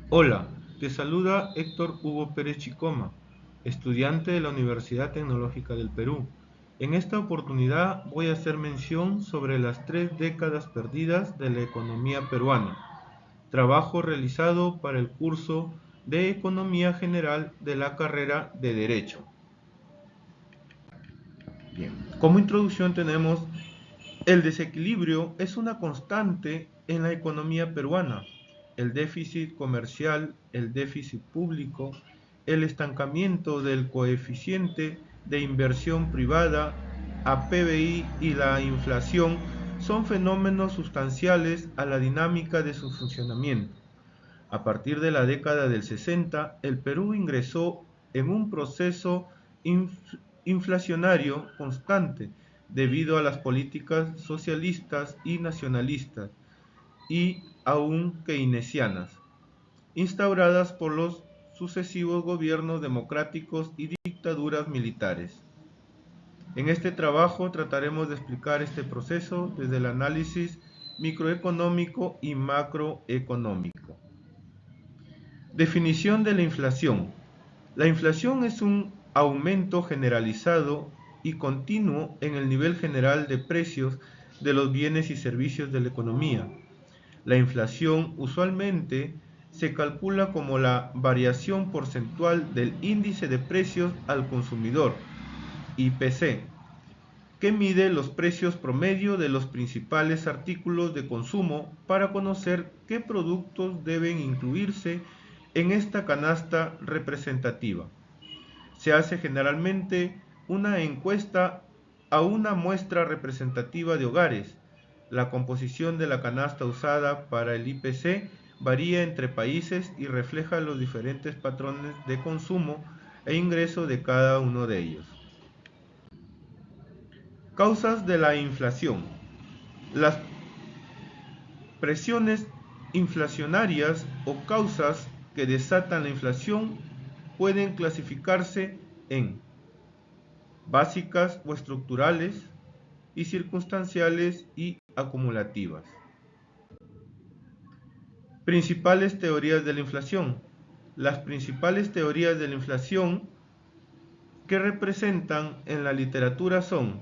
Hola, te saluda Héctor Hugo Pérez Chicoma, estudiante de la Universidad Tecnológica del Perú. En esta oportunidad voy a hacer mención sobre las 3 décadas perdidas de la economía peruana, trabajo realizado para el curso de Economía General de la carrera de Derecho. Bien, como introducción tenemos: el desequilibrio es una constante en la economía peruana. El déficit comercial, el déficit público, el estancamiento del coeficiente de inversión privada a PBI y la inflación son fenómenos sustanciales a la dinámica de su funcionamiento. A partir de la década del 60, el Perú ingresó en un proceso inflacionario constante debido a las políticas socialistas y nacionalistas y aún keynesianas, instauradas por los sucesivos gobiernos democráticos y dictaduras militares. En este trabajo trataremos de explicar este proceso desde el análisis microeconómico y macroeconómico. Definición de la inflación. La inflación es un aumento generalizado y continuo en el nivel general de precios de los bienes y servicios de la economía. La inflación usualmente se calcula como la variación porcentual del índice de precios al consumidor, IPC, que mide los precios promedio de los principales artículos de consumo para conocer qué productos deben incluirse en esta canasta representativa. Se hace generalmente una encuesta a una muestra representativa de hogares. La composición de la canasta usada para el IPC varía entre países y refleja los diferentes patrones de consumo e ingreso de cada uno de ellos. Causas de la inflación. Las presiones inflacionarias o causas que desatan la inflación pueden clasificarse en básicas o estructurales y circunstanciales y acumulativas. Principales teorías de la inflación. Las principales teorías de la inflación que representan en la literatura son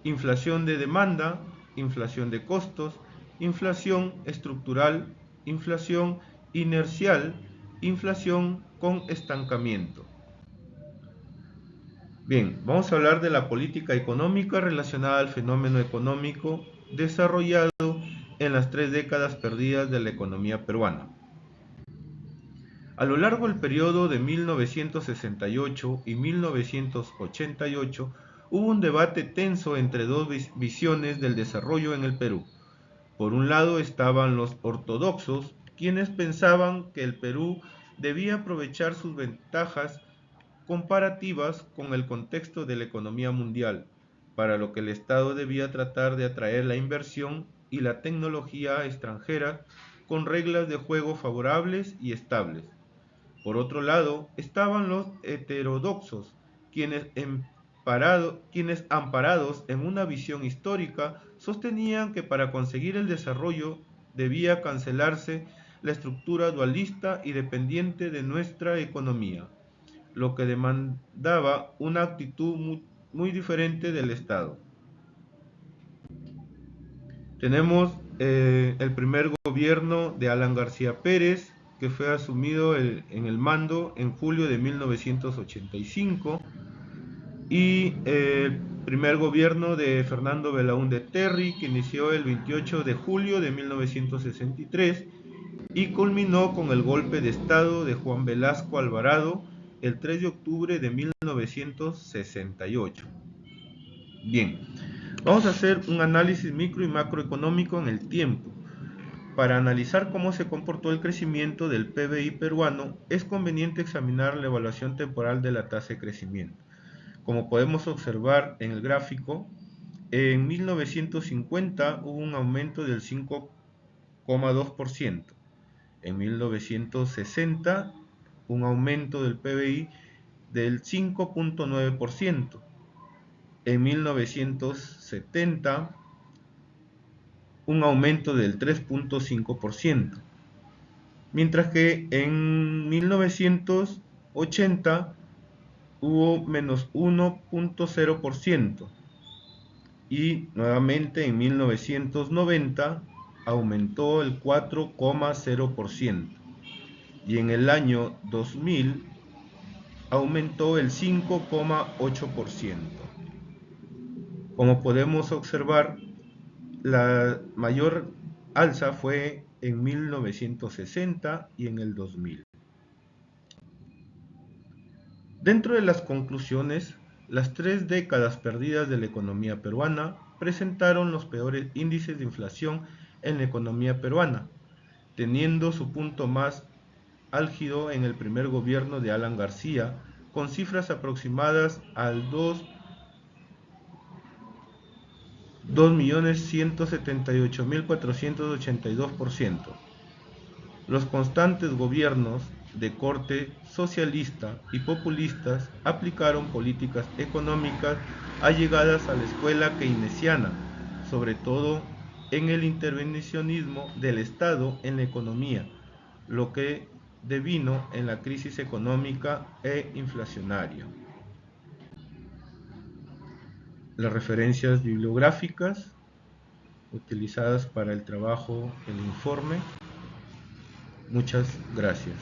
inflación de demanda, inflación de costos, inflación estructural, inflación inercial, inflación con estancamiento. Bien, vamos a hablar de la política económica relacionada al fenómeno económico desarrollado en las 3 décadas perdidas de la economía peruana. A lo largo del periodo de 1968 y 1988 hubo un debate tenso entre dos visiones del desarrollo en el Perú. Por un lado estaban los ortodoxos, quienes pensaban que el Perú debía aprovechar sus ventajas comparativas con el contexto de la economía mundial, para lo que el Estado debía tratar de atraer la inversión y la tecnología extranjera con reglas de juego favorables y estables. Por otro lado, estaban los heterodoxos, quienes amparados en una visión histórica sostenían que para conseguir el desarrollo debía cancelarse la estructura dualista y dependiente de nuestra economía, lo que demandaba una actitud muy diferente del Estado. Tenemos el primer gobierno de Alan García Pérez, que fue asumido en el mando en julio de 1985, y el primer gobierno de Fernando Belaúnde Terry, que inició el 28 de julio de 1963 y culminó con el golpe de Estado de Juan Velasco Alvarado el 3 de octubre de 1968. Bien, vamos a hacer un análisis micro y macroeconómico en el tiempo. Para analizar cómo se comportó el crecimiento del PBI peruano, es conveniente examinar la evaluación temporal de la tasa de crecimiento. Como podemos observar en el gráfico, en 1950 hubo un aumento del 5,2%, en 1960 un aumento del PBI del 5,9%, en 1970 un aumento del 3,5%, mientras que en 1980 hubo menos 1,0% y nuevamente en 1990 aumentó el 4,0% y en el año 2000 aumentó el 5,8%. Como podemos observar, la mayor alza fue en 1960 y en el 2000. Dentro de las conclusiones, las 3 décadas perdidas de la economía peruana presentaron los peores índices de inflación en la economía peruana, teniendo su punto más álgido en el primer gobierno de Alan García, con cifras aproximadas al 2.178.482%. Los constantes gobiernos de corte socialista y populistas aplicaron políticas económicas allegadas a la escuela keynesiana, sobre todo en el intervencionismo del Estado en la economía, lo que devino en la crisis económica e inflacionaria. Las referencias bibliográficas utilizadas para el trabajo del informe. Muchas gracias.